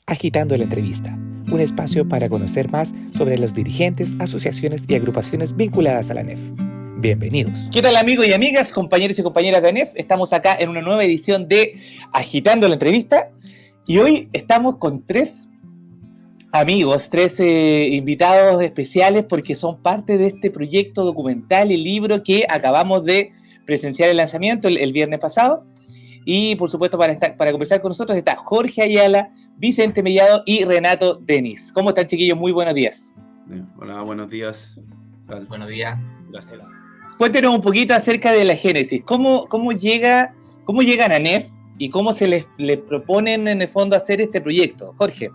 Agitando la Entrevista, un espacio para conocer más sobre los dirigentes, asociaciones y agrupaciones vinculadas a la ANEF. Bienvenidos. ¿Qué tal, amigos y amigas, compañeros y compañeras de ANEF? Estamos acá en una nueva edición de Agitando la Entrevista y hoy estamos con tres amigos, tres invitados especiales porque son parte de este proyecto documental y libro que acabamos de presenciar el lanzamiento el viernes pasado. Y por supuesto para conversar con nosotros está Jorge Ayala, Vicente Mellado y Renato Denis. ¿Cómo están, chiquillos? Muy buenos días. Hola, buenos días. Buenos días. Gracias. Cuéntenos un poquito acerca de la génesis. ¿Cómo llegan a ANEF y cómo se les proponen en el fondo hacer este proyecto? Jorge.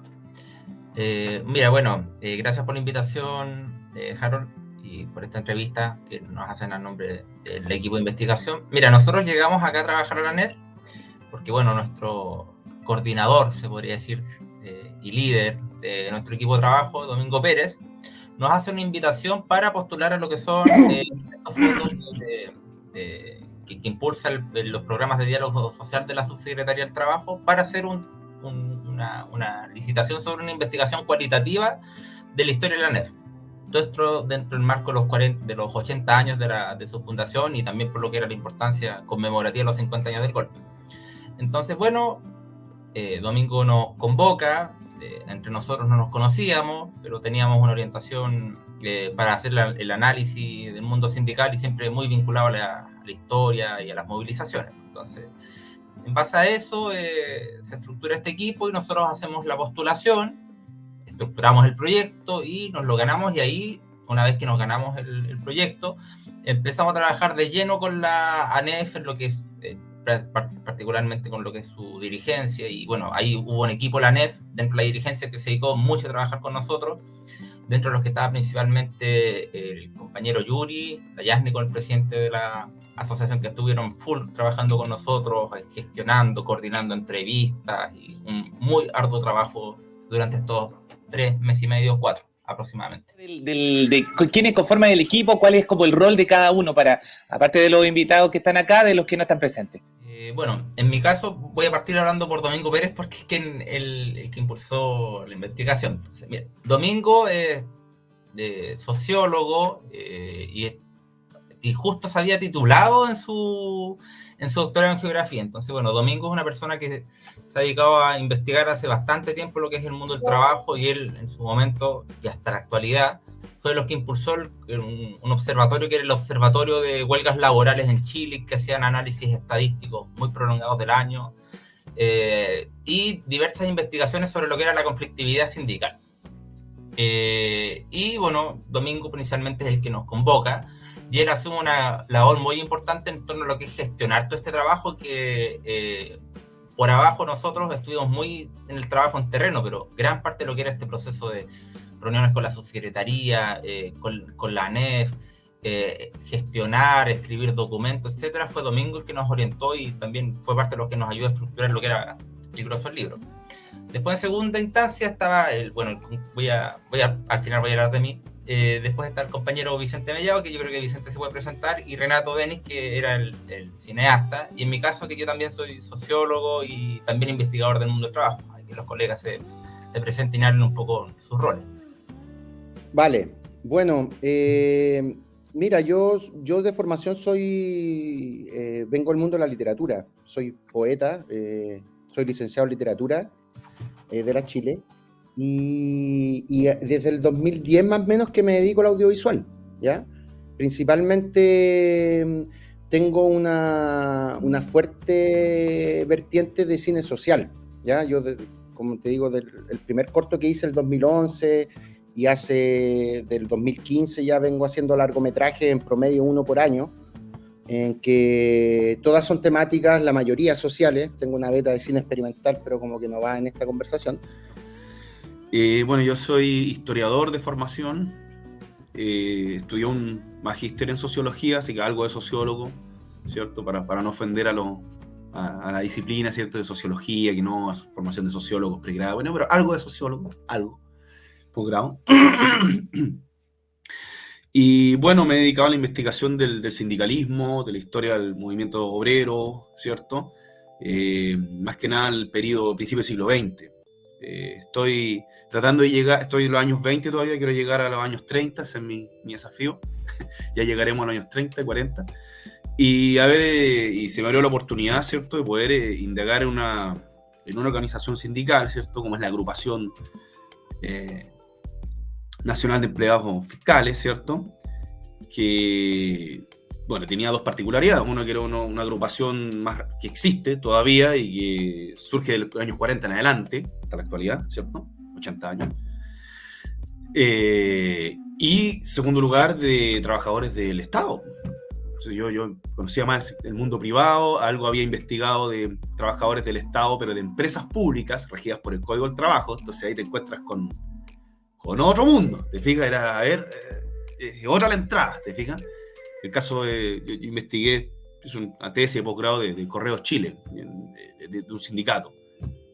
Gracias por la invitación, Harold, y por esta entrevista que nos hacen a nombre del equipo de investigación. Mira, nosotros llegamos acá a trabajar a la ANEF porque, nuestro coordinador, se podría decir, y líder de nuestro equipo de trabajo, Domingo Pérez, nos hace una invitación para postular a lo que son los fondos que impulsan los programas de diálogo social de la Subsecretaría del Trabajo para hacer una licitación sobre una investigación cualitativa de la historia de la ANEF. Todo esto dentro del marco de los 80 años de su fundación y también por lo que era la importancia conmemorativa de los 50 años del golpe. Entonces, Domingo nos convoca, entre nosotros no nos conocíamos, pero teníamos una orientación para hacer el análisis del mundo sindical y siempre muy vinculado a la historia y a las movilizaciones. Entonces, en base a eso se estructura este equipo y nosotros hacemos la postulación, estructuramos el proyecto y nos lo ganamos, y ahí, una vez que nos ganamos el proyecto, empezamos a trabajar de lleno con la ANEF en lo que es particularmente con lo que es su dirigencia, y ahí hubo un equipo de la ANEF dentro de la dirigencia que se dedicó mucho a trabajar con nosotros, dentro de los que estaba principalmente el compañero Yuri, la Yasni con el presidente de la asociación, que estuvieron full trabajando con nosotros, gestionando, coordinando entrevistas, y un muy arduo trabajo durante estos 3 meses y medio, 4 aproximadamente. De quiénes conforman el equipo, cuál es como el rol de cada uno, aparte de los invitados que están acá, de los que no están presentes. En mi caso voy a partir hablando por Domingo Pérez porque es el que impulsó la investigación. Entonces, mira, Domingo es sociólogo y justo se había titulado en su doctorado en geografía. Entonces, Domingo es una persona que se ha dedicado a investigar hace bastante tiempo lo que es el mundo del trabajo, y él en su momento y hasta la actualidad fue de los que impulsó un observatorio que era el Observatorio de Huelgas Laborales en Chile, que hacían análisis estadísticos muy prolongados del año y diversas investigaciones sobre lo que era la conflictividad sindical. Domingo principalmente es el que nos convoca, y él asume una labor muy importante en torno a lo que es gestionar todo este trabajo, que por abajo nosotros estuvimos muy en el trabajo en terreno, pero gran parte de lo que era este proceso de reuniones con la subsecretaría, con la ANEF, gestionar, escribir documentos, etcétera, fue Domingo el que nos orientó y también fue parte de lo que nos ayudó a estructurar lo que era el grosso del libro. Después, en segunda instancia, estaba al final voy a hablar de mí. Después está el compañero Vicente Mellado, que yo creo que Vicente se puede presentar, y Renato Denis, que era el cineasta, y en mi caso, que yo también soy sociólogo y también investigador del mundo del trabajo. Aquí los colegas se presenten y hablen un poco sus roles. Vale, mira, yo de formación vengo del mundo de la literatura, soy poeta, soy licenciado en literatura de la Chile, y desde el 2010 más o menos que me dedico al audiovisual, ¿ya? Principalmente tengo una fuerte vertiente de cine social, ¿ya? Yo, como te digo, el primer corto que hice el 2011, y del 2015 ya vengo haciendo largometrajes en promedio 1 por año, en que todas son temáticas, la mayoría sociales. Tengo una beta de cine experimental, pero como que no va en esta conversación. Yo soy historiador de formación, estudié un magíster en sociología, así que algo de sociólogo, ¿cierto? Para no ofender a la disciplina, ¿cierto? De sociología, que no es formación de sociólogos pregrado, pero algo de sociólogo, algo, posgrado. Y me he dedicado a la investigación del sindicalismo, de la historia del movimiento obrero, ¿cierto? Más que nada el principio del siglo XX. Estoy tratando de llegar, estoy en los años 20 todavía, quiero llegar a los años 30, ese es mi desafío. Ya llegaremos a los años 30, 40. Y a ver, y se me abrió la oportunidad, ¿cierto?, de poder indagar en una organización sindical, ¿cierto?, como es la Agrupación Nacional de Empleados Fiscales, ¿cierto?, que, bueno, tenía dos particularidades. Una, que era una agrupación más que existe todavía y que surge de los años 40 en adelante, hasta la actualidad, ¿cierto?, 80 años. Y, segundo lugar, de trabajadores del Estado. Entonces yo conocía más el mundo privado, algo había investigado de trabajadores del Estado, pero de empresas públicas regidas por el Código del Trabajo. Entonces ahí te encuentras con otro mundo, ¿te fijas? Era, a ver, otra la entrada, ¿te fijas? El caso de, yo investigué, es una tesis de posgrado de Correos Chile, de un sindicato,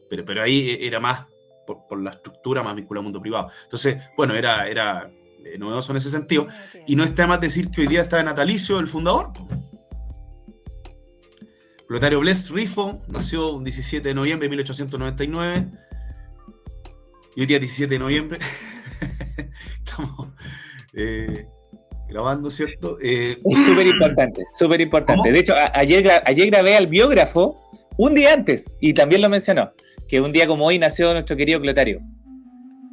pero ahí era más por la estructura, más vinculado al mundo privado. Entonces, bueno, era novedoso en ese sentido, y no está más decir que hoy día está de natalicio el fundador. Clotario Blest Rifo nació un 17 de noviembre de 1899, y hoy día 17 de noviembre estamos grabando, ¿cierto? Es súper importante, súper importante. ¿Cómo? De hecho, ayer grabé al biógrafo un día antes, y también lo mencionó, que un día como hoy nació nuestro querido Clotario.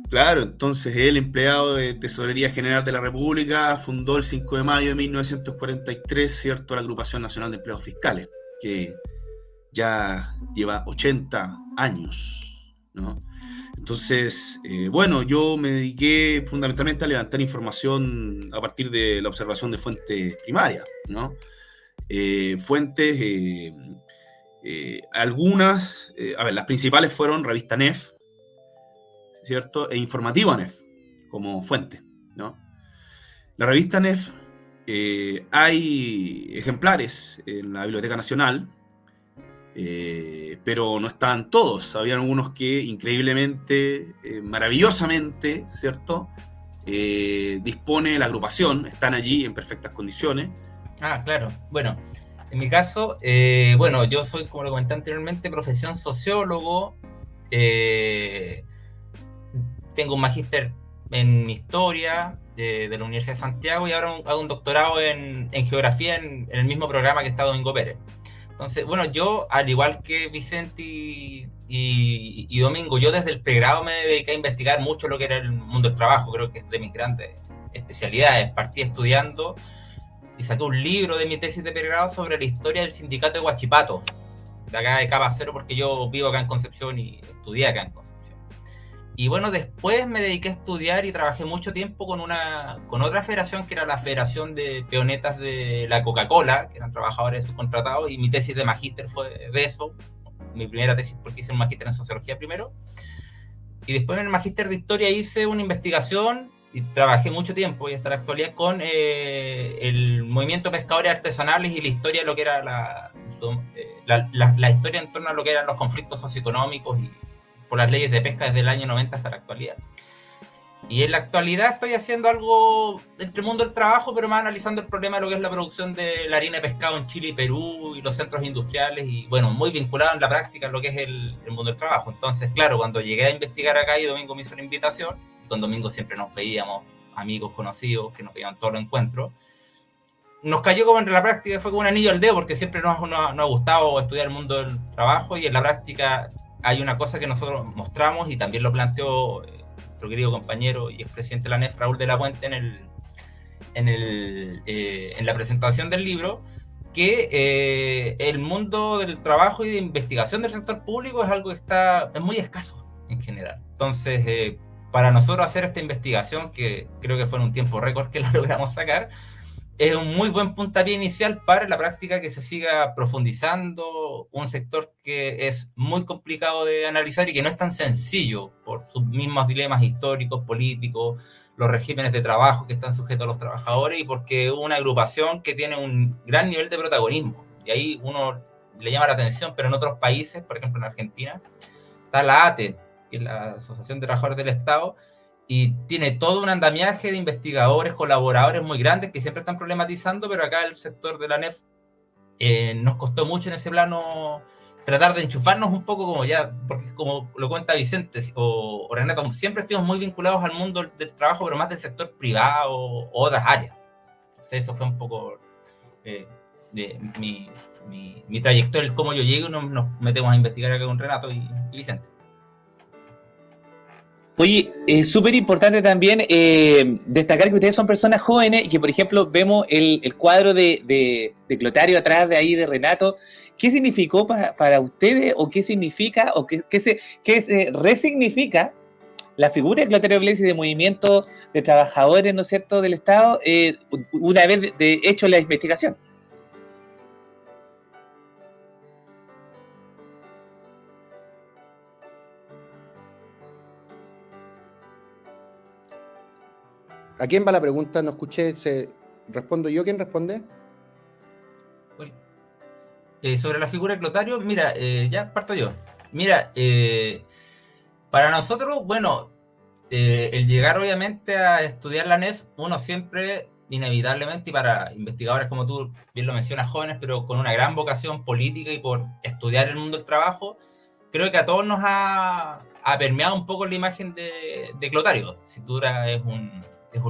Claro, entonces él, empleado de Tesorería General de la República, fundó el 5 de mayo de 1943, ¿cierto?, la Agrupación Nacional de Empleados Fiscales, que ya lleva 80 años, ¿no? Entonces, bueno, yo me dediqué fundamentalmente a levantar información a partir de la observación de fuentes primarias, ¿no? Algunas, a ver, las principales fueron Revista NEF, ¿cierto?, e Informativo NEF, como fuente, ¿no? La revista NEF, hay ejemplares en la Biblioteca Nacional, pero no estaban todos. Habían algunos que increíblemente, maravillosamente, ¿cierto?, dispone la agrupación, están allí en perfectas condiciones. Ah, claro. Bueno, en mi caso, bueno, yo soy, como lo comenté anteriormente, profesión sociólogo. Tengo un magíster en historia de la Universidad de Santiago y ahora hago un doctorado en geografía en el mismo programa que está Domingo Pérez. Entonces, bueno, yo, al igual que Vicente y Domingo, yo desde el pregrado me dediqué a investigar mucho lo que era el mundo del trabajo. Creo que es de mis grandes especialidades. Partí estudiando y saqué un libro de mi tesis de pregrado sobre la historia del sindicato de Huachipato, de acá de Cabacero, porque yo vivo acá en Concepción y estudié acá en Concepción. Y bueno, después me dediqué a estudiar y trabajé mucho tiempo con otra federación, que era la Federación de Peonetas de la Coca-Cola, que eran trabajadores subcontratados, y mi tesis de magíster fue de eso. Mi primera tesis, porque hice un magíster en sociología primero, y después en el magíster de historia hice una investigación y trabajé mucho tiempo y hasta la actualidad con el movimiento de pescadores artesanales y la historia de lo que era la historia en torno a lo que eran los conflictos socioeconómicos y por las leyes de pesca desde el año 90 hasta la actualidad. Y en la actualidad estoy haciendo algo entre el mundo del trabajo, pero más analizando el problema de lo que es la producción de la harina de pescado en Chile y Perú y los centros industriales, y bueno, muy vinculado en la práctica a lo que es el mundo del trabajo. Entonces, claro, cuando llegué a investigar acá y Domingo me hizo la invitación, con Domingo siempre nos veíamos, amigos conocidos que nos veían todos los encuentros, nos cayó como en la práctica, fue como un anillo al dedo, porque siempre nos ha gustado estudiar el mundo del trabajo, y en la práctica hay una cosa que nosotros mostramos y también lo planteó nuestro querido compañero y expresidente de la NEF, Raúl de la Puente, en la presentación del libro, que el mundo del trabajo y de investigación del sector público es algo que es muy escaso en general. Entonces, para nosotros hacer esta investigación, que creo que fue en un tiempo récord que la logramos sacar, es un muy buen puntapié inicial para la práctica que se siga profundizando, un sector que es muy complicado de analizar y que no es tan sencillo por sus mismos dilemas históricos, políticos, los regímenes de trabajo que están sujetos a los trabajadores, y porque es una agrupación que tiene un gran nivel de protagonismo. Y ahí uno le llama la atención, pero en otros países, por ejemplo en Argentina, está la ATE, que es la Asociación de Trabajadores del Estado, y tiene todo un andamiaje de investigadores, colaboradores muy grandes que siempre están problematizando, pero acá el sector de la NEF nos costó mucho en ese plano tratar de enchufarnos un poco como ya, porque como lo cuenta Vicente o Renato, siempre estuvimos muy vinculados al mundo del trabajo, pero más del sector privado o otras áreas. Entonces eso fue un poco de mi trayectoria, cómo yo llego y nos metemos a investigar acá con Renato y Vicente. Oye, es súper importante también destacar que ustedes son personas jóvenes y que, por ejemplo, vemos el cuadro de Clotario atrás de ahí, de Renato. ¿Qué significó para ustedes o qué significa o qué se resignifica la figura de Clotario Blesa y de movimiento de trabajadores, ¿no es cierto?, del Estado, una vez de hecho la investigación? ¿A quién va la pregunta? No escuché. ¿Respondo yo? ¿Quién responde? Sobre la figura de Clotario, mira, ya parto yo. Mira, para nosotros, bueno, el llegar obviamente a estudiar la NEF, uno siempre, inevitablemente, y para investigadores como tú bien lo mencionas, jóvenes, pero con una gran vocación política y por estudiar el mundo del trabajo, creo que a todos nos ha permeado un poco la imagen de Clotario. Sin duda es un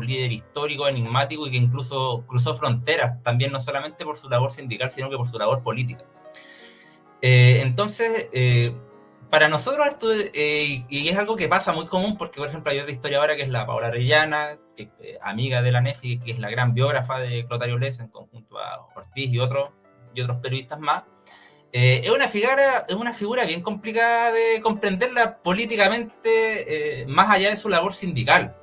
líder histórico, enigmático y que incluso cruzó fronteras, también no solamente por su labor sindical, sino que por su labor política. Entonces, para nosotros esto, y es algo que pasa muy común, porque por ejemplo hay otra historiadora que es la Paola Arellana, que, amiga de la NEFI, que es la gran biógrafa de Clotario Blesa en conjunto a Ortiz y otros periodistas más. Es una figura bien complicada de comprenderla políticamente, más allá de su labor sindical.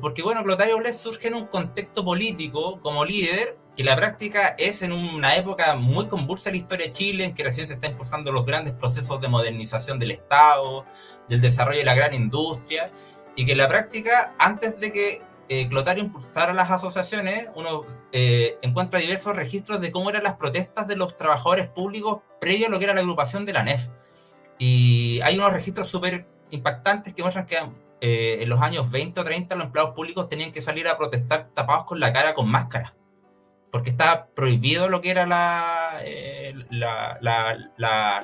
Porque bueno, Clotario Blesa surge en un contexto político como líder, que la práctica es en una época muy convulsa en la historia de Chile, en que recién se están impulsando los grandes procesos de modernización del Estado, del desarrollo de la gran industria, y que en la práctica, antes de que Clotario impulsara las asociaciones, uno encuentra diversos registros de cómo eran las protestas de los trabajadores públicos previo a lo que era la agrupación de la NEF. Y hay unos registros súper impactantes que muestran que en los años 20 o 30 los empleados públicos tenían que salir a protestar tapados con la cara con máscaras, porque estaba prohibido lo que era la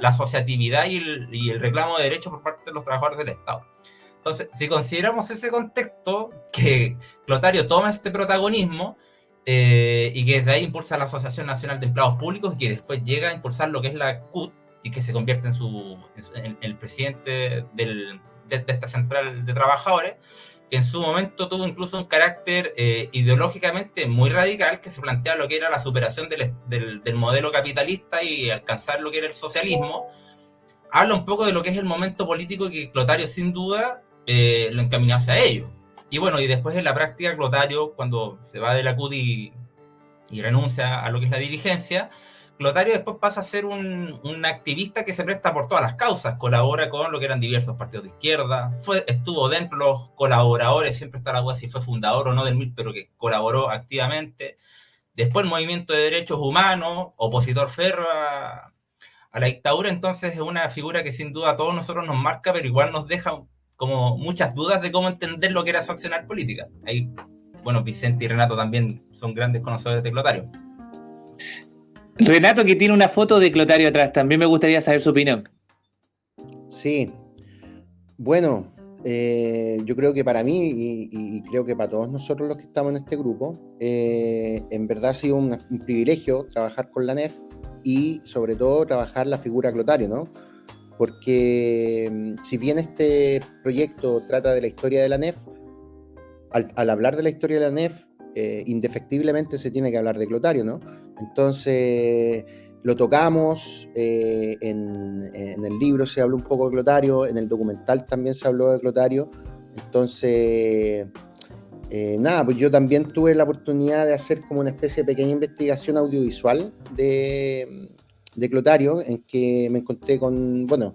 asociatividad y el reclamo de derechos por parte de los trabajadores del Estado. Entonces, si consideramos ese contexto, que Clotario toma este protagonismo y que desde ahí impulsa la Asociación Nacional de Empleados Públicos y que después llega a impulsar lo que es la CUT y que se convierte en el presidente de esta central de trabajadores, que en su momento tuvo incluso un carácter ideológicamente muy radical, que se planteaba lo que era la superación del modelo capitalista y alcanzar lo que era el socialismo. Habla un poco de lo que es el momento político que Clotario sin duda lo encaminó hacia ello. Y bueno, y después en la práctica Clotario, cuando se va de la CUT y renuncia a lo que es la dirigencia, Clotario después pasa a ser un activista que se presta por todas las causas, colabora con lo que eran diversos partidos de izquierda, estuvo dentro de los colaboradores, siempre está la duda si fue fundador o no del MIR, pero que colaboró activamente. Después el movimiento de derechos humanos, opositor férreo a la dictadura. Entonces es una figura que sin duda a todos nosotros nos marca, pero igual nos deja como muchas dudas de cómo entender lo que era su accionar política. Ahí, bueno, Vicente y Renato también son grandes conocedores de Clotario. Renato, que tiene una foto de Clotario atrás, también me gustaría saber su opinión. Sí, bueno, yo creo que para mí y creo que para todos nosotros los que estamos en este grupo, en verdad ha sido un privilegio trabajar con la NEF y sobre todo trabajar la figura Clotario, ¿no? Porque si bien este proyecto trata de la historia de la NEF, al hablar de la historia de la NEF, indefectiblemente se tiene que hablar de Clotario, ¿no? Entonces lo tocamos, en el libro se habló un poco de Clotario, en el documental también se habló de Clotario. Entonces nada, pues yo también tuve la oportunidad de hacer como una especie de pequeña investigación audiovisual de Clotario, en que me encontré con, bueno,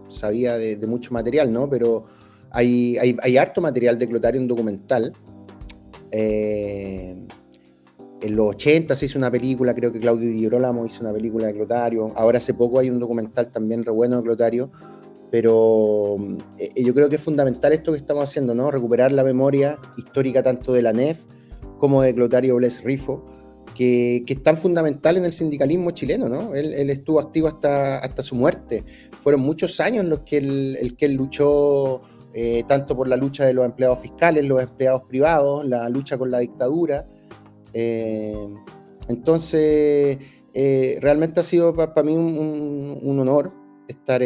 sabía de mucho material, ¿no? Pero hay harto material de Clotario en documental. En los 80 se hizo una película, creo que Claudio Di Girolamo hizo una película de Clotario. Ahora hace poco hay un documental también re bueno de Clotario. Pero yo creo que es fundamental esto que estamos haciendo, ¿no? Recuperar la memoria histórica tanto de la NEF como de Clotario Blesa Rifo, que es tan fundamental en el sindicalismo chileno, ¿no? Él estuvo activo hasta su muerte. Fueron muchos años los que él luchó, tanto por la lucha de los empleados fiscales, los empleados privados, la lucha con la dictadura. Entonces, realmente ha sido para mí un honor estar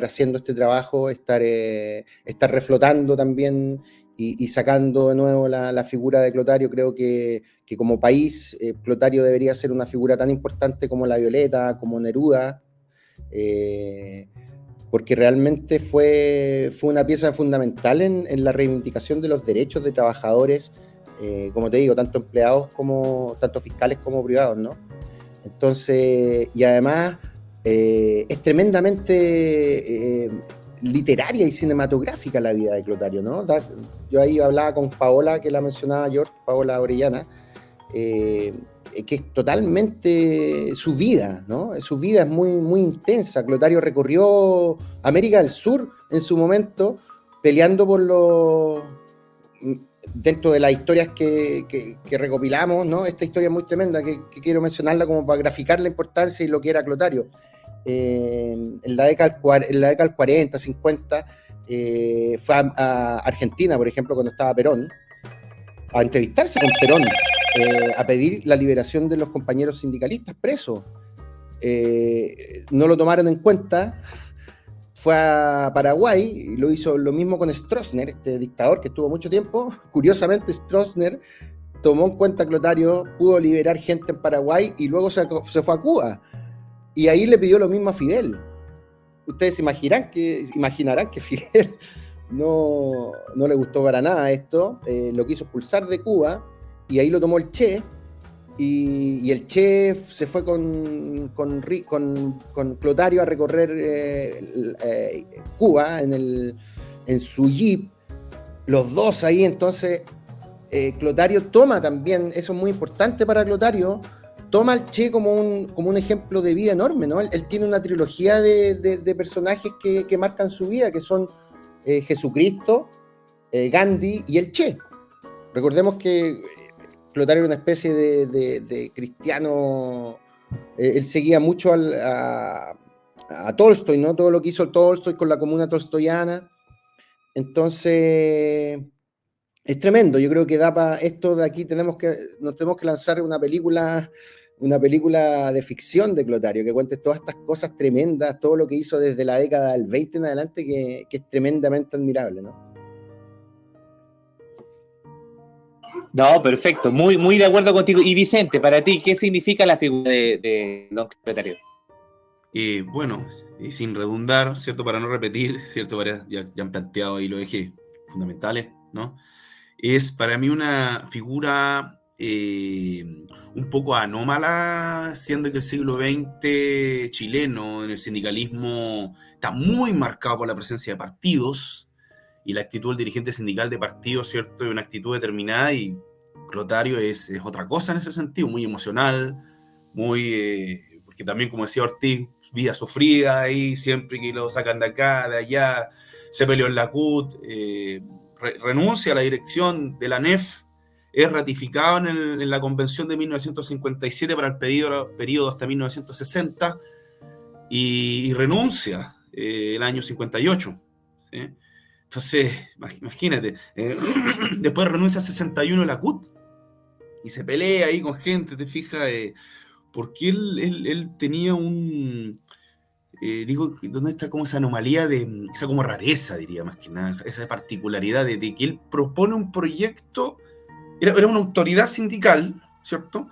haciendo este trabajo, estar reflotando también y sacando de nuevo la figura de Clotario. Creo que como país, Clotario debería ser una figura tan importante como La Violeta, como Neruda, porque realmente fue una pieza fundamental en la reivindicación de los derechos de trabajadores, como te digo, tanto empleados tanto fiscales como privados, ¿no? Entonces, y además es tremendamente literaria y cinematográfica la vida de Clotario, ¿no? Yo ahí hablaba con Paola, que la mencionaba George, Paola Orellana, que es totalmente su vida, ¿no? Su vida es muy, muy intensa. Clotario recorrió América del Sur en su momento, peleando dentro de las historias que recopilamos, ¿no? Esta historia es muy tremenda, que quiero mencionarla como para graficar la importancia y lo que era Clotario. En la década del 40, 50, fue a Argentina, por ejemplo, cuando estaba Perón, a entrevistarse con Perón, a pedir la liberación de los compañeros sindicalistas presos. No lo tomaron en cuenta. Fue a Paraguay y lo hizo lo mismo con Stroessner, este dictador que estuvo mucho tiempo. Curiosamente, Stroessner tomó en cuenta a Clotario, pudo liberar gente en Paraguay y luego se fue a Cuba. Y ahí le pidió lo mismo a Fidel. Ustedes imaginarán que Fidel no le gustó para nada esto, lo quiso expulsar de Cuba y ahí lo tomó el Che. Y el Che se fue con Clotario a recorrer Cuba en su jeep, los dos ahí. Entonces Clotario toma también, eso es muy importante para Clotario, toma al Che como un ejemplo de vida enorme, ¿no? Él tiene una trilogía de personajes que marcan su vida, que son Jesucristo, Gandhi y el Che. Recordemos que Clotario era una especie de cristiano. Él seguía mucho a Tolstoy, ¿no? Todo lo que hizo Tolstoy con la comuna tolstoyana. Entonces, es tremendo. Yo creo que da para esto de aquí. Nos tenemos que lanzar una película de ficción de Clotario, que cuente todas estas cosas tremendas, todo lo que hizo desde la década del 20 en adelante, que es tremendamente admirable, ¿no? No, perfecto, muy, muy de acuerdo contigo. Y Vicente, para ti, ¿qué significa la figura de don Clotario? Bueno, sin redundar, ¿cierto? Para no repetir, ¿cierto? Ya han planteado ahí los ejes fundamentales, ¿no? Es para mí una figura un poco anómala, siendo que el siglo XX chileno en el sindicalismo está muy marcado por la presencia de partidos y la actitud del dirigente sindical de partido, ¿cierto? Es una actitud determinada, y Clotario es otra cosa en ese sentido, muy emocional, porque también, como decía Ortiz, vida sufrida ahí, siempre que lo sacan de acá, de allá, se peleó en la CUT, renuncia a la dirección de la NEF, es ratificado en la convención de 1957 para el periodo hasta 1960, y renuncia el año 58, ¿sí? Entonces, imagínate, después renuncia a 61 a la CUT y se pelea ahí con gente, te fijas, porque él tenía ¿dónde está como esa anomalía esa como rareza, diría, más que nada, esa particularidad de que él propone un proyecto, era una autoridad sindical, ¿cierto?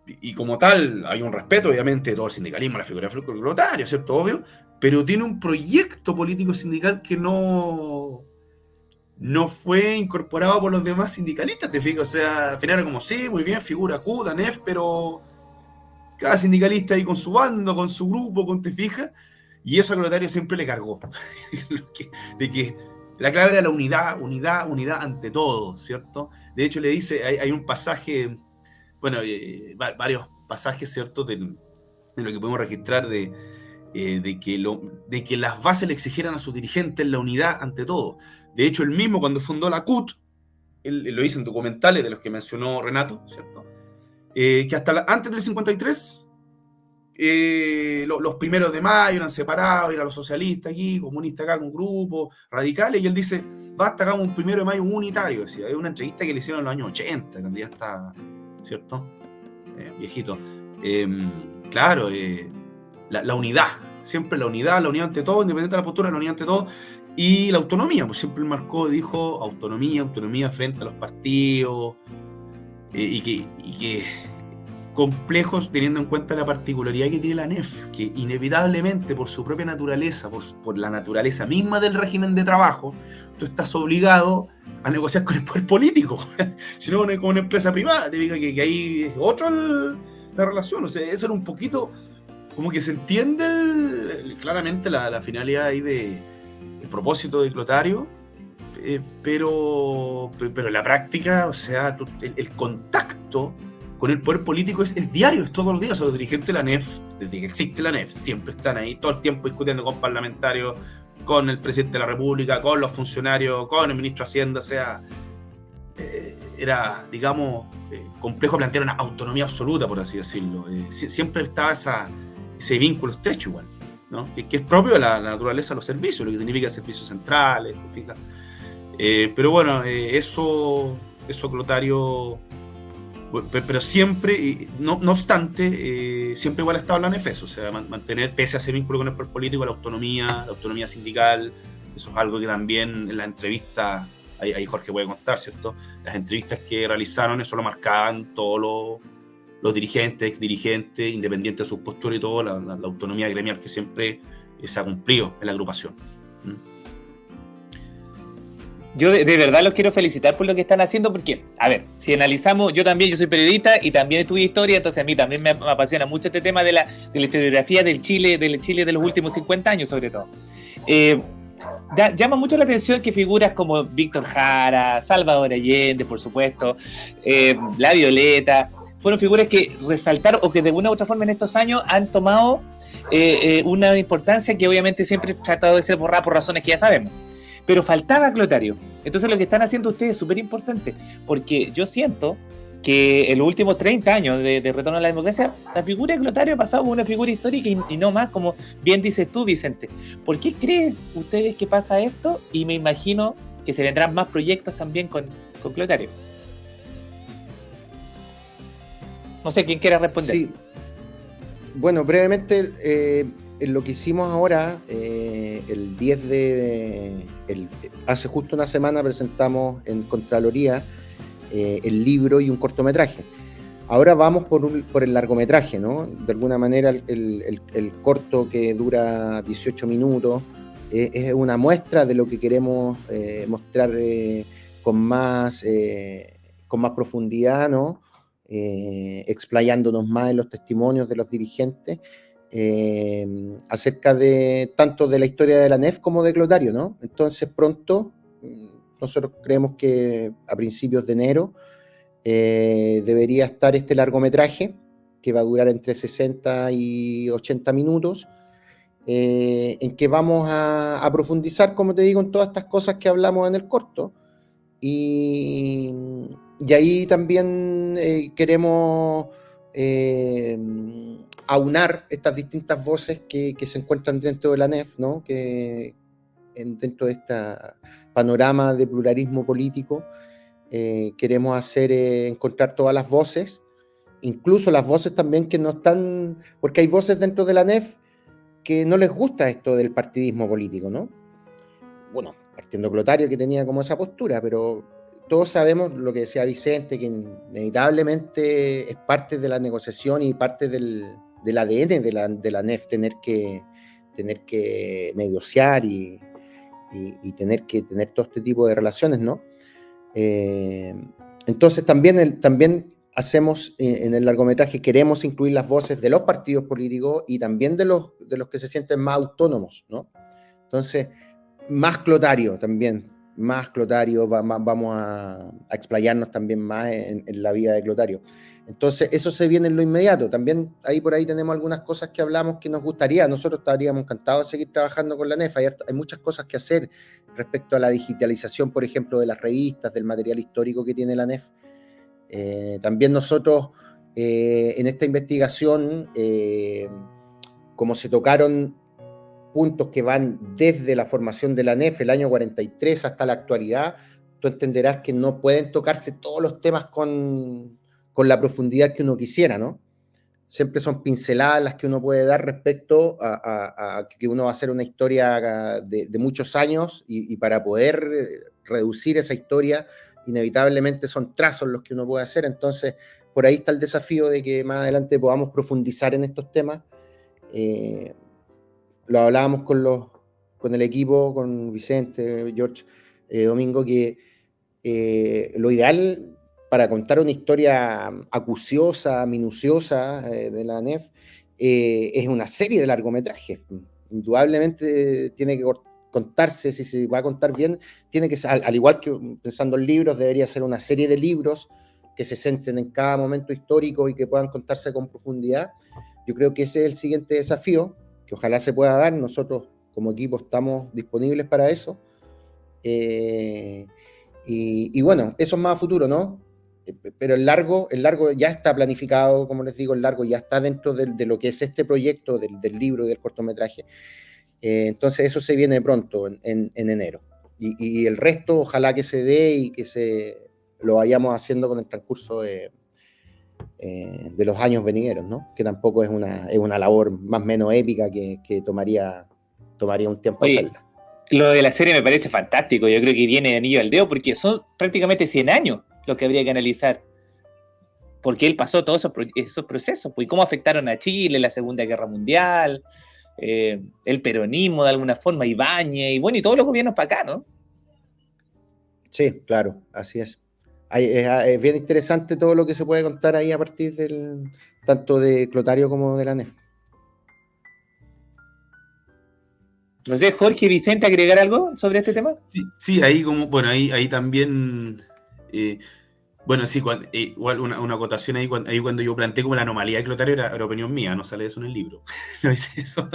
Y como tal, hay un respeto, obviamente, de todo el sindicalismo, la figura de Clotario, ¿cierto? Obvio, pero tiene un proyecto político sindical que no fue incorporado por los demás sindicalistas, te fijas. O sea, al final era como, sí, muy bien, figura CUT, NEF, pero cada sindicalista ahí con su bando, con su grupo, te fijas, y eso a Clotario siempre le cargó. de que la clave era la unidad ante todo, ¿cierto? De hecho, le dice, hay un pasaje, bueno, varios pasajes, ¿cierto?, de lo que podemos registrar de que las bases le exigieran a sus dirigentes la unidad ante todo. De hecho, él mismo, cuando fundó la CUT, él lo hizo en documentales de los que mencionó Renato, ¿cierto? que hasta antes del 53, los primeros de mayo eran separados, eran los socialistas aquí, comunistas acá con grupos radicales, y él dice, basta, hagamos un 1 de mayo unitario. Decía, es una entrevista que le hicieron en los años 80, cuando ya está, ¿cierto? Viejito. Claro, la unidad, siempre la unidad ante todo, independiente de la postura, la unidad ante todo, y la autonomía, pues siempre marcó, dijo, autonomía frente a los partidos, y que complejos teniendo en cuenta la particularidad que tiene la ANEF, que inevitablemente por su propia naturaleza, por la naturaleza misma del régimen de trabajo, tú estás obligado a negociar con el poder político, si no con una empresa privada, te diga que ahí es otra la relación. O sea, eso era un poquito, como que se entiende claramente la finalidad ahí el propósito de Clotario, pero en la práctica, o sea, el contacto con el poder político es diario, es todos los días. O sea, los dirigentes de la ANEF, desde que existe la ANEF, siempre están ahí todo el tiempo discutiendo con parlamentarios, con el presidente de la República, con los funcionarios, con el ministro de Hacienda. O sea, era, digamos, complejo plantear una autonomía absoluta, por así decirlo. Siempre estaba ese vínculo estrecho igual, ¿no? Que es propio de la naturaleza de los servicios, lo que significa servicios centrales, ¿te fijas? Pero bueno, eso Clotario, pero siempre, no obstante, siempre igual ha estado en la ANEF, o sea, mantener, pese a ese vínculo con el poder político, la autonomía sindical. Eso es algo que también en la entrevista, ahí Jorge puede contar, ¿cierto? Las entrevistas que realizaron, eso lo marcaban todos los dirigentes, exdirigentes, independientes de sus posturas y todo, la autonomía gremial que siempre se ha cumplido en la agrupación. Yo de verdad los quiero felicitar por lo que están haciendo, porque, a ver, si analizamos, yo soy periodista y también estudio historia, entonces a mí también me apasiona mucho este tema de la historiografía del Chile de los últimos 50 años, sobre todo. Llama mucho la atención que figuras como Víctor Jara, Salvador Allende, por supuesto, La Violeta, fueron figuras que resaltaron o que de una u otra forma en estos años han tomado una importancia que obviamente siempre ha tratado de ser borrada por razones que ya sabemos. Pero faltaba Clotario. Entonces lo que están haciendo ustedes es súper importante, porque yo siento que en los últimos 30 años de retorno a la democracia, la figura de Clotario ha pasado como una figura histórica y no más, como bien dices tú, Vicente. ¿Por qué creen ustedes que pasa esto? Y me imagino que se vendrán más proyectos también con Clotario. No sé, ¿quién quiera responder? Sí. Bueno, brevemente, en lo que hicimos ahora, el 10 hace justo una semana presentamos en Contraloría el libro y un cortometraje. Ahora vamos por el largometraje, ¿no? De alguna manera el corto, que dura 18 minutos, es una muestra de lo que queremos mostrar con más profundidad, ¿no? Explayándonos más en los testimonios de los dirigentes, acerca de tanto de la historia de la ANEF como de Clotario, ¿no? Entonces pronto, nosotros creemos que a principios de enero debería estar este largometraje, que va a durar entre 60 y 80 minutos, en que vamos a profundizar, como te digo, en todas estas cosas que hablamos en el corto, y ahí también queremos aunar estas distintas voces que se encuentran dentro de la ANEF, ¿no? Que dentro de este panorama de pluralismo político queremos encontrar todas las voces, incluso las voces también que no están, porque hay voces dentro de la ANEF que no les gusta esto del partidismo político, ¿no? Bueno, partiendo Clotario, que tenía como esa postura, pero todos sabemos lo que decía Vicente, que inevitablemente es parte de la negociación y parte del ADN de la ANEF tener que negociar y tener que tener todo este tipo de relaciones, ¿no? Entonces también hacemos en el largometraje, queremos incluir las voces de los partidos políticos y también de los que se sienten más autónomos, ¿no? Entonces, más Clotario también, vamos a explayarnos también más en la vida de Clotario. Entonces, eso se viene en lo inmediato. También por ahí tenemos algunas cosas que hablamos que nos gustaría. Nosotros estaríamos encantados de seguir trabajando con la ANEF. Hay muchas cosas que hacer respecto a la digitalización, por ejemplo, de las revistas, del material histórico que tiene la ANEF. También nosotros en esta investigación, como se tocaron puntos que van desde la formación de la ANEF, el año 43 hasta la actualidad, tú entenderás que no pueden tocarse todos los temas con la profundidad que uno quisiera, ¿no? Siempre son pinceladas las que uno puede dar respecto a que uno va a hacer una historia de muchos años y para poder reducir esa historia, inevitablemente son trazos los que uno puede hacer. Entonces, por ahí está el desafío de que más adelante podamos profundizar en estos temas. Lo hablábamos con el equipo, con Vicente, George, Domingo, que lo ideal para contar una historia acuciosa, minuciosa de la ANEF es una serie de largometrajes. Indudablemente tiene que contarse, si se va a contar bien, tiene que ser, al igual que pensando en libros, debería ser una serie de libros que se centren en cada momento histórico y que puedan contarse con profundidad. Yo creo que ese es el siguiente desafío, que ojalá se pueda dar. Nosotros como equipo estamos disponibles para eso. Y bueno, eso es más a futuro, ¿no? Pero el largo ya está planificado, como les digo, el largo ya está dentro de lo que es este proyecto del libro y del cortometraje. Entonces eso se viene pronto, en enero. Y el resto, ojalá que se dé y que lo vayamos haciendo con el transcurso de los años venideros, ¿no? Que tampoco es una labor más o menos épica que tomaría un tiempo hacerla. Lo de la serie me parece fantástico. Yo creo que viene de anillo al dedo porque son prácticamente 100 años lo que habría que analizar. Porque él pasó todos esos procesos. Pues, y cómo afectaron a Chile, la Segunda Guerra Mundial, el peronismo de alguna forma, Ibáñez, y bueno, y todos los gobiernos para acá, ¿no? Sí, claro, así es. Es bien interesante todo lo que se puede contar ahí a partir tanto de Clotario como de la ANEF. No sé, Jorge, Vicente, ¿agregar algo sobre este tema? Sí, ahí ahí también, bueno, sí, igual una acotación ahí cuando yo planteé como la anomalía de Clotario era opinión mía, no sale eso en el libro. No es eso,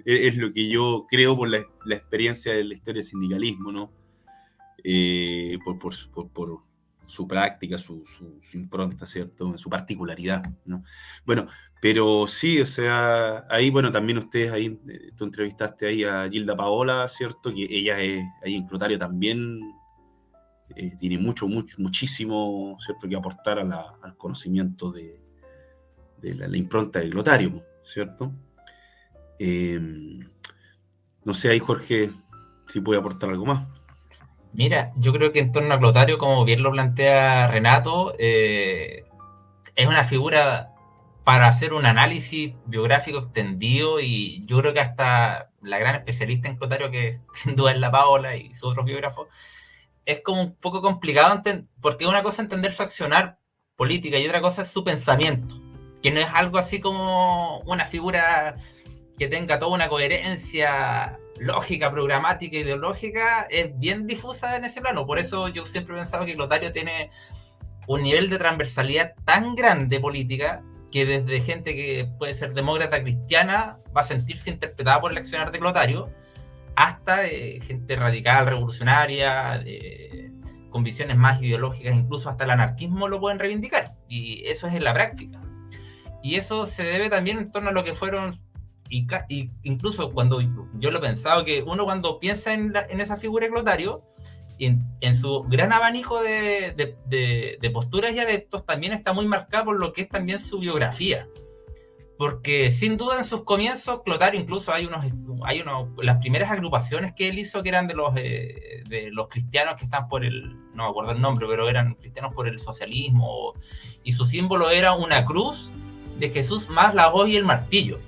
es lo que yo creo por la experiencia de la historia del sindicalismo, ¿no? Por su práctica, su impronta, ¿cierto? Su particularidad, ¿no? Bueno, pero sí, o sea, ahí, bueno, también ustedes ahí, tú entrevistaste ahí a Gilda Paola, ¿cierto? Que ella ahí en Clotario también tiene muchísimo, ¿cierto? Que aportar al conocimiento de la impronta de Clotario, ¿cierto? No sé ahí, Jorge, si puede aportar algo más. Mira, yo creo que en torno a Clotario, como bien lo plantea Renato, es una figura para hacer un análisis biográfico extendido, y yo creo que hasta la gran especialista en Clotario, que sin duda es la Paola y sus otros biógrafos, es como un poco complicado porque una cosa es entender su accionar política y otra cosa es su pensamiento, que no es algo así como una figura que tenga toda una coherencia lógica, programática, ideológica. Es bien difusa en ese plano. Por eso yo siempre he pensado que Clotario tiene un nivel de transversalidad tan grande política que desde gente que puede ser demócrata cristiana va a sentirse interpretada por el accionar de Clotario, hasta gente radical, revolucionaria, con visiones más ideológicas, incluso hasta el anarquismo lo pueden reivindicar, y eso es en la práctica. Y eso se debe también en torno a lo que fueron, y incluso cuando yo lo he pensado, que uno cuando piensa en esa figura de Clotario, en su gran abanico de posturas y adeptos, también está muy marcado por lo que es también su biografía. Porque sin duda en sus comienzos, Clotario, incluso hay las primeras agrupaciones que él hizo, que eran de los cristianos que están no me acuerdo el nombre, pero eran cristianos por el socialismo, y su símbolo era una cruz de Jesús más la hoz y el martillo.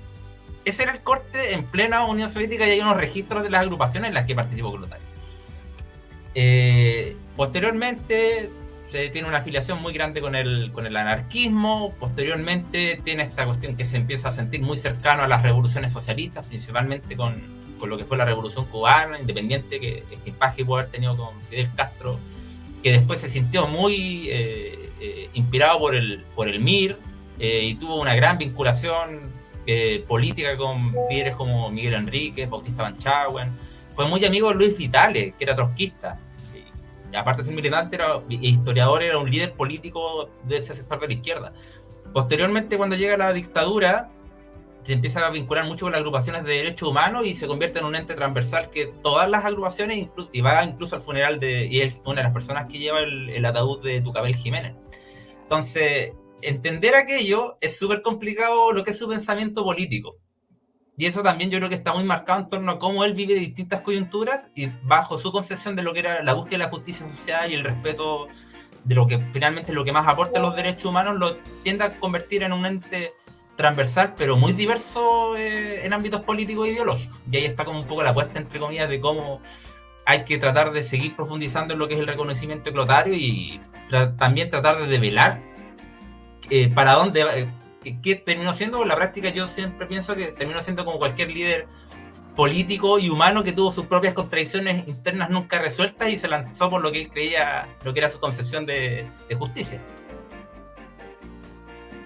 Ese era el corte en plena Unión Soviética, y hay unos registros de las agrupaciones en las que participó Clotario. Posteriormente se tiene una afiliación muy grande con el anarquismo. Posteriormente tiene esta cuestión que se empieza a sentir muy cercano a las revoluciones socialistas, principalmente con lo que fue la revolución cubana independiente, que este impacto que pudo haber tenido con Fidel Castro, que después se sintió muy inspirado por el MIR, y tuvo una gran vinculación política con líderes como Miguel Enríquez, Bautista Banchagüen. Fue muy amigo de Luis Vitale, que era trotskista. aparte de ser militante, era historiador, era un líder político de ese sector de la izquierda. Posteriormente, cuando llega la dictadura, se empieza a vincular mucho con las agrupaciones de derechos humanos y se convierte en un ente transversal que todas las agrupaciones, y va incluso al funeral y es una de las personas que lleva el ataúd de Tucapel Jiménez. Entonces, entender aquello es súper complicado lo que es su pensamiento político. Y eso también yo creo que está muy marcado en torno a cómo él vive distintas coyunturas y bajo su concepción de lo que era la búsqueda de la justicia social y el respeto de lo que finalmente es lo que más aporta a los derechos humanos, lo tiende a convertir en un ente transversal, pero muy diverso en ámbitos políticos e ideológicos. Y ahí está como un poco la apuesta, entre comillas, de cómo hay que tratar de seguir profundizando en lo que es el reconocimiento eclotario y también tratar de develar para dónde... ¿Qué terminó siendo? La práctica yo siempre pienso que terminó siendo como cualquier líder político y humano que tuvo sus propias contradicciones internas nunca resueltas y se lanzó por lo que él creía, lo que era su concepción de justicia.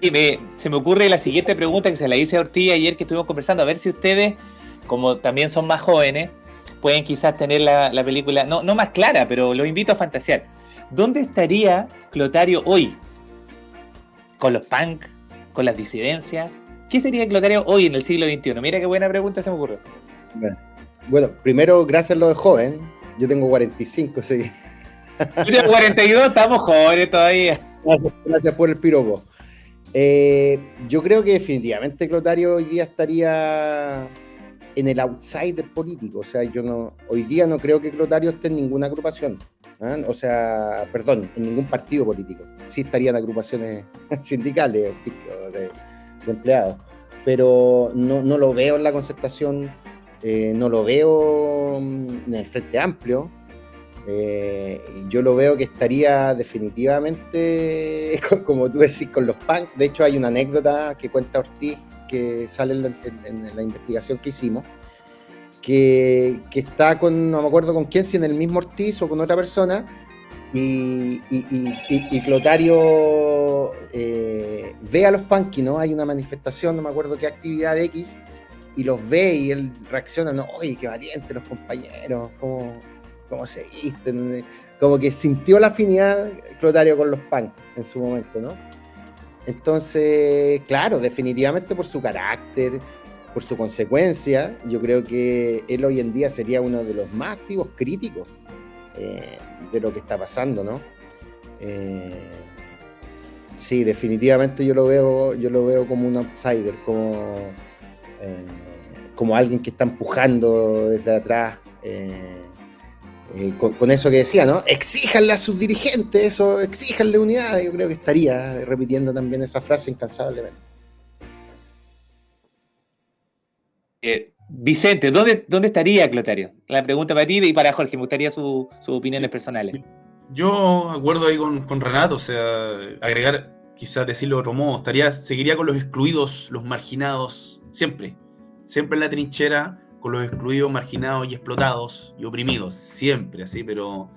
Y se me ocurre la siguiente pregunta que se la hice a Ortiz ayer que estuvimos conversando, a ver si ustedes, como también son más jóvenes, pueden quizás tener la película, no más clara, pero los invito a fantasear. ¿Dónde estaría Clotario hoy? ¿Con los punk? ¿Con las disidencias? ¿Qué sería Clotario hoy en el siglo XXI? Mira qué buena pregunta se me ocurrió. Bueno, primero, gracias a lo de joven. Yo tengo 45, sí. Yo tengo 42, estamos jóvenes todavía. Gracias por el piropo. Yo creo que definitivamente Clotario hoy día estaría en el outsider político. O sea, hoy día no creo que Clotario esté en ninguna agrupación. O sea, perdón, en ningún partido político. Sí estarían agrupaciones sindicales de empleados, pero no lo veo en la Concertación, no lo veo en el Frente Amplio. Yo lo veo que estaría definitivamente, como tú decís, con los punks. De hecho, hay una anécdota que cuenta Ortiz que sale en la investigación que hicimos, que está no me acuerdo con quién, si en el mismo Ortiz o con otra persona, y Clotario ve a los punky, ¿no? Hay una manifestación, no me acuerdo qué actividad X, y los ve y él reacciona, no, oye, qué valientes los compañeros, cómo se visten, como que sintió la afinidad Clotario con los punk en su momento, ¿no? Entonces, claro, definitivamente por su carácter, por su consecuencia, yo creo que él hoy en día sería uno de los más activos críticos de lo que está pasando, ¿no? Sí, definitivamente yo lo veo como un outsider, como alguien que está empujando desde atrás, con eso que decía, ¿no? Exíjanle a sus dirigentes eso, exíjanle unidad. Yo creo que estaría repitiendo también esa frase incansablemente. Vicente, ¿dónde estaría Clotario? La pregunta para ti y para Jorge, me gustaría sus opiniones personales. Yo acuerdo ahí con Renato, o sea, agregar, quizás decirlo de otro modo, seguiría con los excluidos, los marginados, siempre en la trinchera, con los excluidos, marginados y explotados y oprimidos, siempre así, pero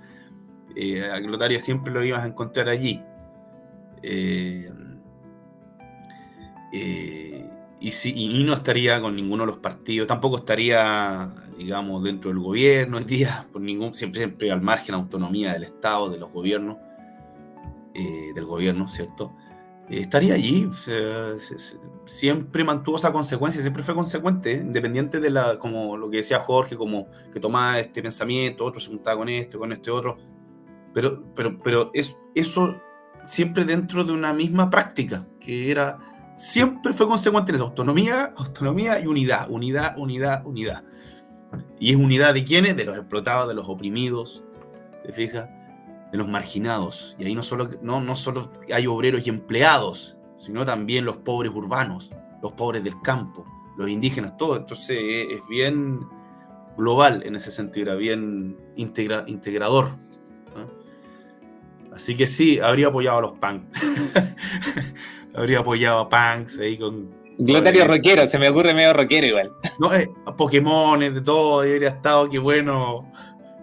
a Clotario siempre lo ibas a encontrar allí. Y no estaría con ninguno de los partidos, tampoco estaría, digamos, dentro del gobierno hoy día, siempre al margen, autonomía del Estado, de los gobiernos, del gobierno, ¿cierto? Estaría allí, o sea, siempre mantuvo esa consecuencia, siempre fue consecuente, independiente de como lo que decía Jorge, como que tomaba este pensamiento, otro se juntaba con este otro, pero eso siempre dentro de una misma práctica, que era... Siempre fue consecuente en eso, autonomía y unidad. Y es unidad de quiénes, de los explotados, de los oprimidos, ¿te fijas? De los marginados. Y ahí no solo hay obreros y empleados, sino también los pobres urbanos, los pobres del campo, los indígenas, todo. Entonces es bien global en ese sentido, era bien integrador, ¿no? Así que sí, habría apoyado a los punk. Habría apoyado a punks ahí con... Clotario rockero, se me ocurre medio rockero igual. No, a Pokémon, de todo, habría estado, qué bueno.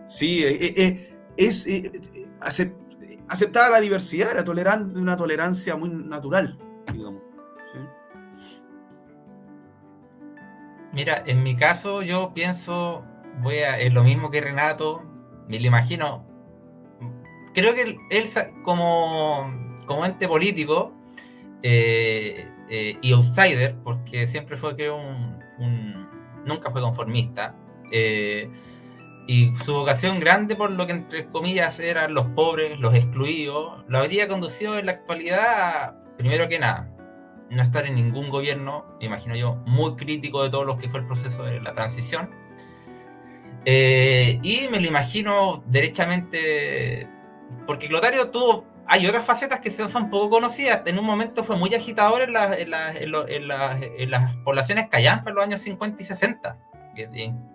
Sí, aceptaba la diversidad, era una tolerancia muy natural, digamos. ¿Sí? Mira, en mi caso yo pienso, es lo mismo que Renato, me lo imagino creo que él como ente político y outsider, porque siempre fue, creo, nunca fue conformista, y su vocación grande por lo que entre comillas eran los pobres, los excluidos, lo habría conducido en la actualidad a, primero que nada, no estar en ningún gobierno, me imagino yo, muy crítico de todo lo que fue el proceso de la transición, y me lo imagino derechamente, porque Clotario hay otras facetas que son poco conocidas. En un momento fue muy agitador en las poblaciones callampas en los años 50 y 60,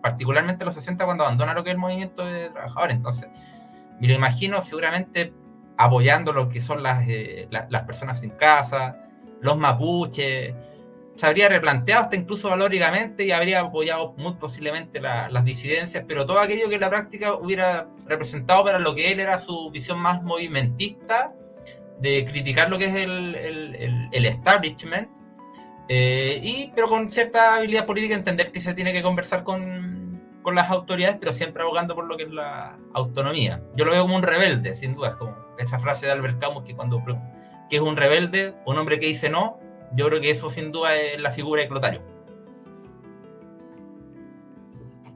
particularmente los 60 cuando abandona lo que es el movimiento de trabajadores. Entonces, me lo imagino seguramente apoyando lo que son las personas sin casa, los mapuches. Se habría replanteado hasta incluso valóricamente y habría apoyado muy posiblemente las disidencias, pero todo aquello que en la práctica hubiera representado para lo que él era su visión más movimentista, de criticar lo que es el establishment, pero con cierta habilidad política, entender que se tiene que conversar con las autoridades, pero siempre abogando por lo que es la autonomía. Yo lo veo como un rebelde, sin duda, es como esa frase de Albert Camus que es un rebelde, un hombre que dice no. Yo creo que eso sin duda es la figura de Clotario.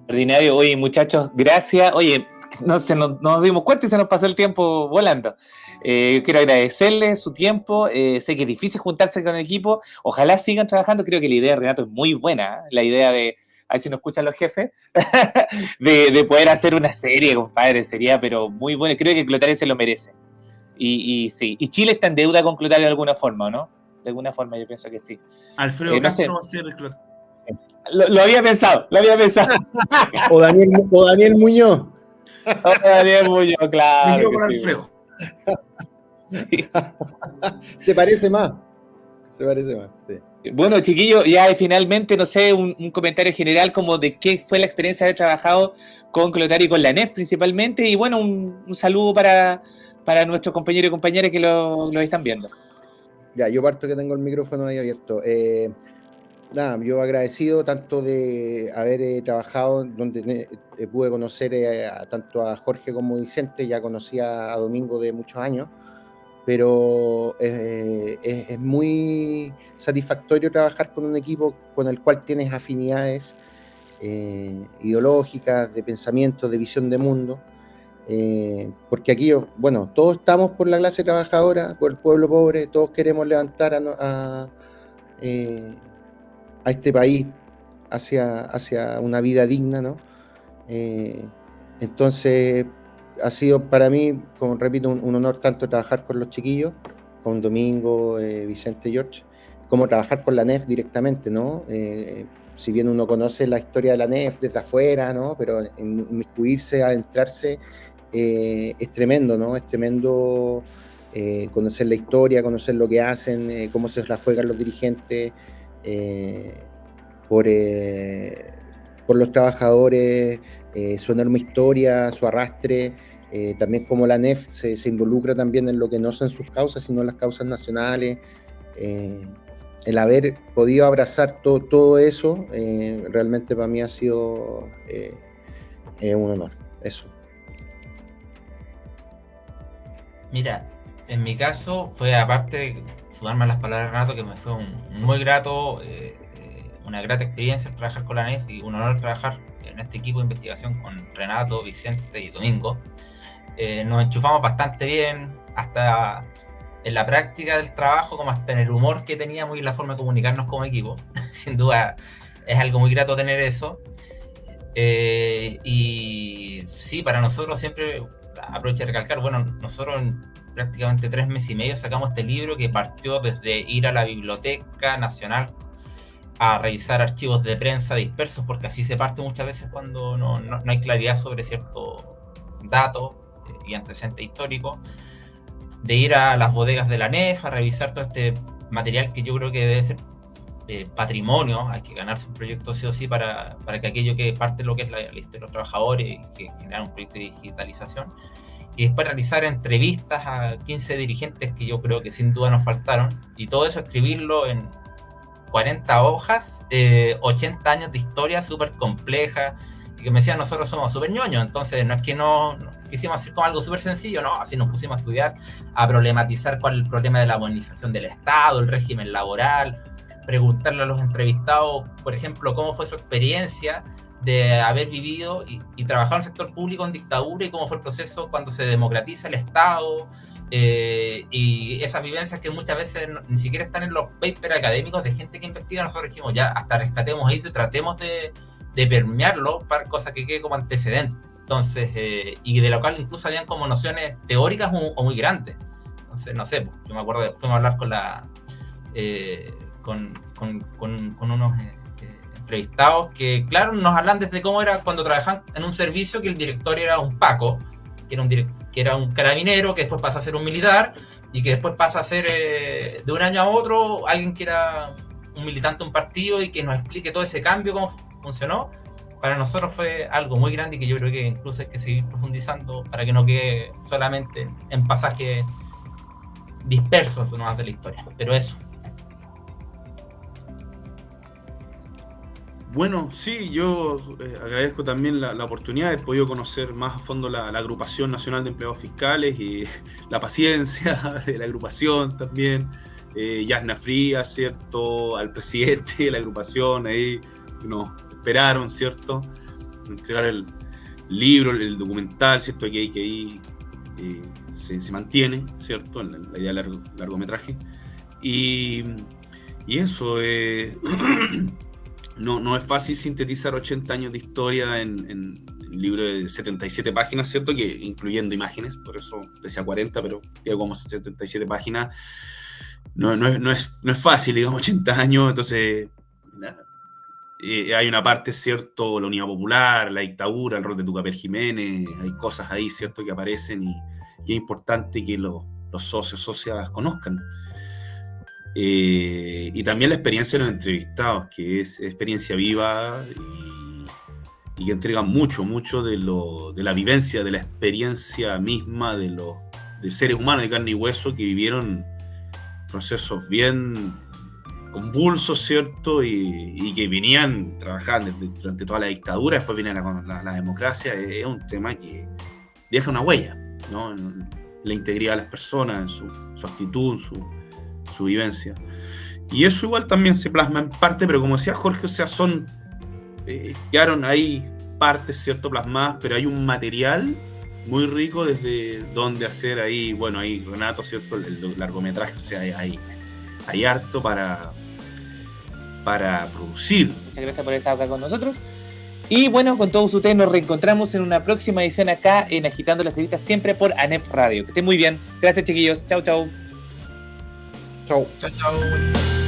Ordinario. Oye, muchachos, gracias. Oye, no nos dimos cuenta y se nos pasó el tiempo volando. Quiero agradecerles su tiempo. Sé que es difícil juntarse con el equipo. Ojalá sigan trabajando. Creo que la idea de Renato es muy buena. La idea de, a ver si nos escuchan los jefes, de poder hacer una serie, compadre, sería pero muy buena. Creo que Clotario se lo merece. Y sí. Y Chile está en deuda con Clotario de alguna forma, ¿no? De alguna forma yo pienso que sí. Alfredo Castro va a ser lo había pensado. O Daniel Muñoz. Daniel Muñoz, claro. Me quedo con Alfredo. Sí. Se parece más, sí. Bueno, chiquillos, ya finalmente, no sé, un comentario general como de qué fue la experiencia de haber trabajado con Clotario y con la NEF principalmente, y bueno, un saludo para nuestros compañeros y compañeras que lo están viendo. Ya, yo parto que tengo el micrófono ahí abierto. Nada, yo agradecido tanto de haber trabajado donde pude conocer tanto a Jorge como a Vicente, ya conocía a Domingo de muchos años, pero es muy satisfactorio trabajar con un equipo con el cual tienes afinidades ideológicas, de pensamiento, de visión de mundo. Porque aquí, bueno, todos estamos por la clase trabajadora, por el pueblo pobre, todos queremos levantar a este país hacia una vida digna, ¿no? Entonces, ha sido para mí, como repito, un honor tanto trabajar con los chiquillos, con Domingo, Vicente y George, como trabajar con la NEF directamente, ¿no? Si bien uno conoce la historia de la NEF desde afuera, ¿no? Pero inmiscuirse, adentrarse, es tremendo, ¿no? Es tremendo conocer la historia, conocer lo que hacen, cómo se la juegan los dirigentes por los trabajadores, su enorme historia, su arrastre, también como la NEF se involucra también en lo que no son sus causas, sino las causas nacionales. El haber podido abrazar todo eso, realmente para mí ha sido un honor, eso. Mira, en mi caso fue, aparte de sumarme a las palabras de Renato, que me fue muy grato, una grata experiencia trabajar con la NEF y un honor trabajar en este equipo de investigación con Renato, Vicente y Domingo. Nos enchufamos bastante bien, hasta en la práctica del trabajo, como hasta en el humor que teníamos y en la forma de comunicarnos como equipo. Sin duda es algo muy grato tener eso. Y sí, para nosotros siempre, aprovecho de recalcar, bueno, nosotros en prácticamente 3 meses y medio sacamos este libro que partió desde ir a la Biblioteca Nacional a revisar archivos de prensa dispersos, porque así se parte muchas veces cuando no hay claridad sobre ciertos datos y antecedentes históricos, de ir a las bodegas de la NEF a revisar todo este material que yo creo que debe ser patrimonio. Hay que ganarse un proyecto sí o sí para que aquello que parte de lo que es la lista de los trabajadores y que genera un proyecto de digitalización, y después realizar entrevistas a 15 dirigentes que yo creo que sin duda nos faltaron, y todo eso escribirlo en 40 hojas, 80 años de historia súper compleja, y que me decían, nosotros somos súper ñoños, entonces no es que no quisimos hacer como algo súper sencillo, ¿no? Así nos pusimos a estudiar, a problematizar cuál es el problema de la modernización del Estado, el régimen laboral, preguntarle a los entrevistados, por ejemplo, cómo fue su experiencia de haber vivido y trabajado en el sector público en dictadura y cómo fue el proceso cuando se democratiza el Estado, y esas vivencias que muchas veces ni siquiera están en los papers académicos de gente que investiga. Nosotros dijimos, ya, hasta rescatemos eso y tratemos de permearlo para cosas que quede como antecedente. Entonces, y de lo cual incluso habían como nociones teóricas o muy grandes. Entonces, no sé, pues, yo me acuerdo que fuimos a hablar con unos entrevistados que, claro, nos hablan desde cómo era cuando trabajaban en un servicio, que el director era un Paco, que era un carabinero, que después pasa a ser un militar, y que después pasa a ser, de un año a otro, alguien que era un militante de un partido, y que nos explique todo ese cambio, cómo funcionó. Para nosotros fue algo muy grande, y que yo creo que incluso hay que seguir profundizando para que no quede solamente en pasajes dispersos de la historia. Pero eso. Bueno, sí, yo agradezco también la oportunidad. He podido conocer más a fondo la Agrupación Nacional de Empleados Fiscales y la paciencia de la agrupación también. Yasna Frías, ¿cierto? Al presidente de la agrupación, ahí nos esperaron, ¿cierto? Entregar el libro, el documental, ¿cierto? Que ahí se mantiene, ¿cierto? La idea del largometraje. Y eso, no es fácil sintetizar 80 años de historia en un libro de 77 páginas, ¿cierto? Que incluyendo imágenes, por eso decía 40, pero tiene como 77 páginas. No es fácil, digamos, 80 años, entonces hay una parte, ¿cierto? La Unidad Popular, la dictadura, el rol de Tucapel Jiménez, hay cosas ahí, ¿cierto? Que aparecen y es importante que los socias conozcan. Y también la experiencia de los entrevistados, que es experiencia viva y que entrega mucho de la vivencia, de la experiencia misma de seres humanos de carne y hueso que vivieron procesos bien convulsos, ¿cierto? Y que venían trabajando durante toda la dictadura, después viene la democracia. Es un tema que deja una huella, ¿no? En la integridad de las personas, en su actitud, su vivencia. Y eso igual también se plasma en parte, pero como decía Jorge, o sea, quedaron ahí partes, ¿cierto? Plasmadas, pero hay un material muy rico desde donde hacer ahí, bueno, ahí Renato, ¿cierto? El largometraje, o sea, hay harto para producir. Muchas gracias por estar acá con nosotros. Y bueno, con todos ustedes nos reencontramos en una próxima edición acá en Agitando las Entrevistas, siempre por ANEF Radio. Que estén muy bien. Gracias, chiquillos. Chau, chau. Chau. Chao, chao.